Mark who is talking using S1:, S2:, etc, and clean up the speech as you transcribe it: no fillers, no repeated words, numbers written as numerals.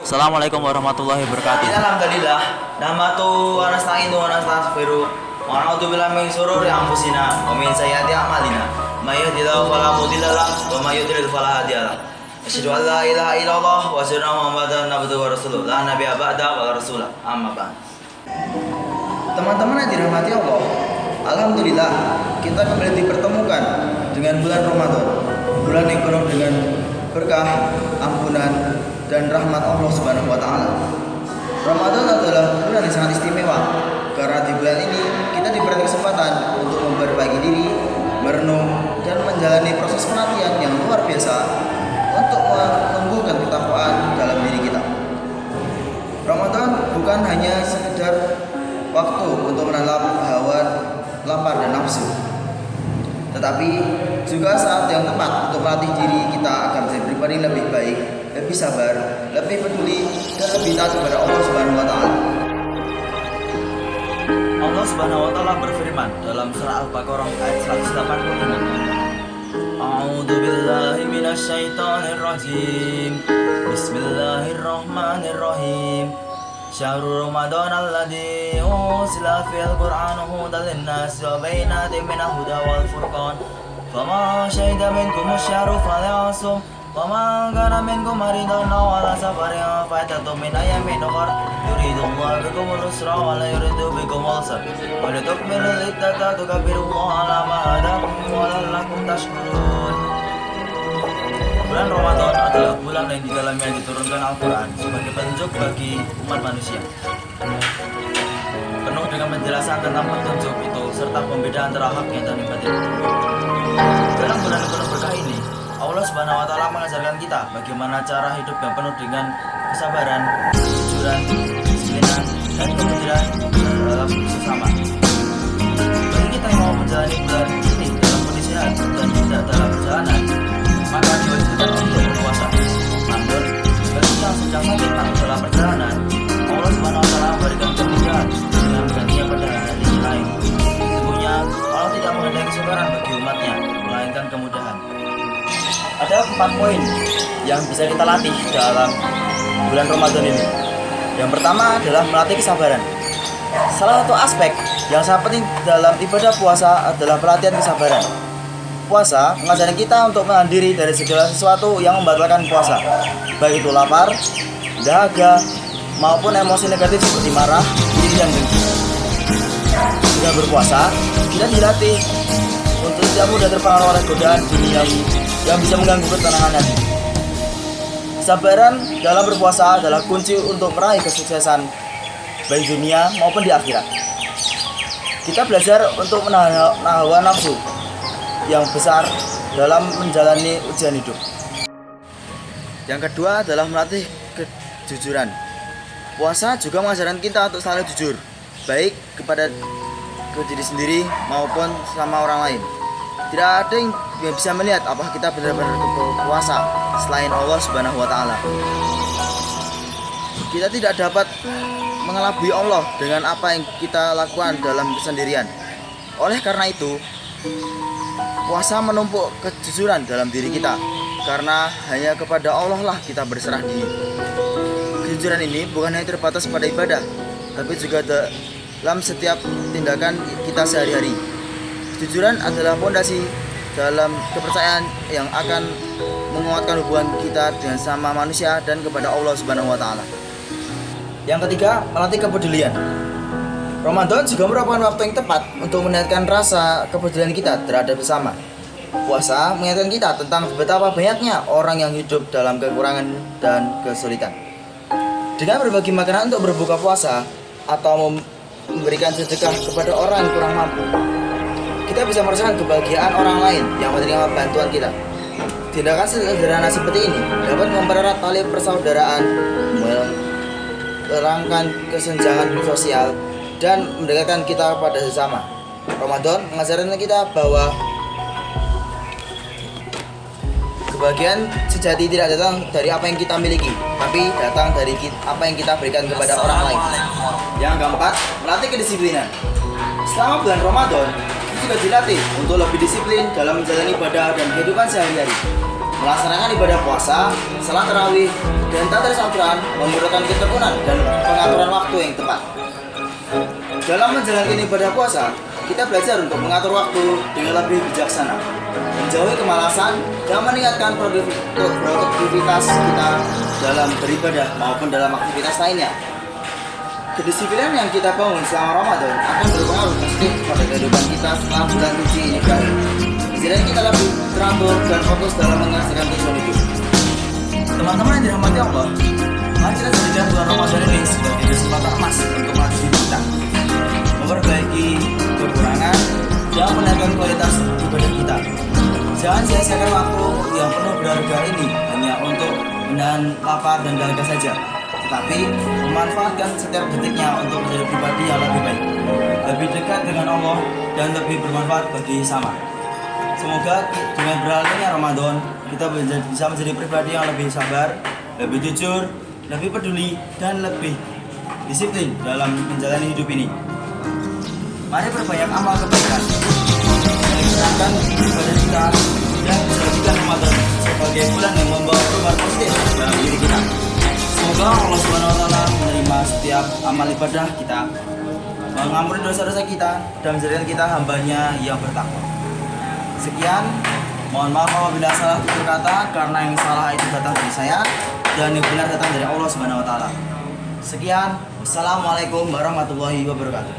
S1: Assalamualaikum warahmatullahi wabarakatuh.
S2: Alhamdulillah, nahmatu wa nasta'inu wa nastaghfiru wa na'udzubillahi min shururi anfusina wa min sayyiati a'malina. May yahdihillahu fala mudilla lahu wa may yudlil fala hadiya lahu. Asyhadu an la ilaha illallah wa asyhadu anna Muhammadan abduhu wa rasuluh. La nabiyya ba'da wa la rasula. Amma ba'd. Teman-teman yang dirahmati Allah, alhamdulillah kita kembali dipertemukan dengan bulan Ramadan. Bulan yang penuh dengan berkah, ampunan, dan rahmat Allah Subhanahu wa taala. Ramadan adalah bulan yang sangat istimewa karena di bulan ini kita diberi kesempatan untuk memperbaiki diri, merenung, dan menjalani proses penantian yang luar biasa untuk menumbuhkan ketakwaan dalam diri kita. Ramadan bukan hanya sekedar waktu untuk menahan hawa lapar dan nafsu, tetapi juga saat yang tepat untuk melatih diri kita agar menjadi pribadi yang lebih baik, lebih sabar, lebih peduli, dan lebih taat kepada Allah Subhanahu wa taala.
S1: Allah Subhanahu wa taala berfirman dalam surah Al-Baqarah ayat 185. A'udzu billahi minasyaitonir rajim. Bismillahirrahmanirrahim. Syahrul Ramadan alladzi unzila fil Qur'ani hudan lin-nasi wa bayyinatin minal huda wal furqan. Faman syahida minkum asy-syahra falyasum. وَمَنْ كَانَ مِنْكُمْ مَرِيضًا أَوْ عَلَى سَفَرٍ فَعِدَّةٌ مِنْ أَيَّامٍ أُخَرَ يُرِيدُ اللَّهُ بِكُمُ الْيُسْرَ وَلَا يُرِيدُ بِكُمُ الْعُسْرَ وَلِتُكْمِلُوا الْعِدَّةَ وَتُكَبِّرُوا اللَّهَ عَلَى مَا هَدَاكُمْ وَلَعَلَّكُمْ تَشْكُرُونَ. Bulan Ramadan adalah bulan yang di dalamnya diturunkan Al-Quran sebagai petunjuk bagi umat manusia, penuh dengan penjelasan tentang petunjuk itu serta pembedaan antara haknya dan batin. Dalam bulan yang penuh berkah ini, Allah Subhanahu wa taala mengajarkan kita bagaimana cara hidup yang penuh dengan kesabaran, kejujuran, kedisiplinan, dan kejujuran dalam sesama. Bagi kita yang mau menjalani bulan ini dalam kondisi sehat dan tidak dalam perjalanan, maka diwajibkan untuk berpuasa. Namun, bagi yang sedang sakit atau dalam perjalanan, Allah Subhanahu wa taala memberikan kemudahan dengan bergantinya pada hari lain. Sesungguhnya Allah tidak menghendaki kesabaran bagi umatnya, melainkan kemudahan. Ada 4 poin yang bisa kita latih dalam bulan Ramadan ini. Yang pertama adalah melatih kesabaran. Salah satu aspek yang sangat penting dalam ibadah puasa adalah pelatihan kesabaran. Puasa mengajarkan kita untuk menahan diri dari segala sesuatu yang membatalkan puasa, baik itu lapar, dahaga, maupun emosi negatif seperti marah, iri, dan dengki. Dengan berpuasa, kita dilatih untuk tidak mudah terpengaruh oleh godaan duniawi yang bisa mengganggu ketenangan hati. Kesabaran dalam berpuasa adalah kunci untuk meraih kesuksesan baik dunia maupun di akhirat. Kita belajar untuk menahan hawa nafsu yang besar dalam menjalani ujian hidup. Yang kedua adalah melatih kejujuran. Puasa juga mengajarkan kita untuk selalu jujur, baik kepada diri sendiri maupun sama orang lain. Tidak ada yang bisa melihat apakah kita benar-benar berpuasa selain Allah Subhanahu wa taala. Kita tidak dapat mengelabui Allah dengan apa yang kita lakukan dalam kesendirian. Oleh karena itu, puasa menumpuk kejujuran dalam diri kita, karena hanya kepada Allah lah kita berserah diri. Kejujuran ini bukan hanya terbatas pada ibadah, tapi juga dalam setiap tindakan kita sehari-hari. Kejujuran adalah fondasi dalam kepercayaan yang akan menguatkan hubungan kita dengan sama manusia dan kepada Allah Subhanahu wa taala. Yang ketiga, melatih kepedulian. Ramadan juga merupakan waktu yang tepat untuk meningkatkan rasa kepedulian kita terhadap sesama. Puasa mengingatkan kita tentang betapa banyaknya orang yang hidup dalam kekurangan dan kesulitan. Dengan berbagi makanan untuk berbuka puasa atau memberikan sedekah kepada orang yang kurang mampu, kita bisa merasakan kebahagiaan orang lain yang menerima bantuan kita. Tindakan sederhana seperti ini dapat mempererat tali persaudaraan, menghilangkan kesenjangan sosial, dan mendekatkan kita pada sesama. Ramadan mengajarkan kita bahwa kebahagiaan sejati tidak datang dari apa yang kita miliki, tapi datang dari apa yang kita berikan kepada orang lain. Yang keempat, melatih kedisiplinan. Selama bulan Ramadan, kita juga dilatih untuk lebih disiplin dalam menjalani ibadah dan kehidupan sehari-hari.
S2: Melaksanakan ibadah puasa, salat tarawih, dan tadabbur Al-Quran membutuhkan ketekunan dan pengaturan waktu yang tepat. Dalam menjalankan ibadah puasa, kita belajar untuk mengatur waktu dengan lebih bijaksana, menjauhi kemalasan, dan meningkatkan produktivitas kita dalam beribadah maupun dalam aktivitas lainnya. Kedisiplinan yang kita bangun selama Ramadan akan berpengaruh positif pada kehidupan kita setelah bulan suci ini berakhir. Jadi kita lebih teratur dan fokus dalam menghasilkan tujuan hidup. Teman-teman yang dirahmati Allah, mari kita jadikan bulan Ramadan ini sebagai kesempatan emas untuk melatih diri kita, memperbaiki kekurangan, dan meningkatkan kualitas ibadah kita. Jangan sia-siakan waktu yang penuh berharga ini hanya untuk menahan lapar dan dahaga saja, tetapi memanfaatkan setiap detiknya untuk menjadi pribadi yang lebih baik, lebih dekat dengan Allah, dan lebih bermanfaat bagi sesama. Semoga dengan berlalunya Ramadan, kita bisa menjadi pribadi yang lebih sabar, lebih jujur, lebih peduli, dan lebih disiplin dalam menjalani hidup ini. Mari perbanyak amal kebaikan, menyenangkan ibadah kita, dan menjadikan Ramadan sebagai bulan yang membawa perubahan positif dalam diri kita. Semoga Allah SWT menerima setiap amal ibadah kita, mengampuni dosa-dosa kita, dan menjadikan kita hambanya yang bertakwa. Sekian, mohon maaf apabila salah berkata, karena yang salah itu datang dari saya dan yang benar datang dari Allah SWT. Sekian, wassalamualaikum warahmatullahi wabarakatuh.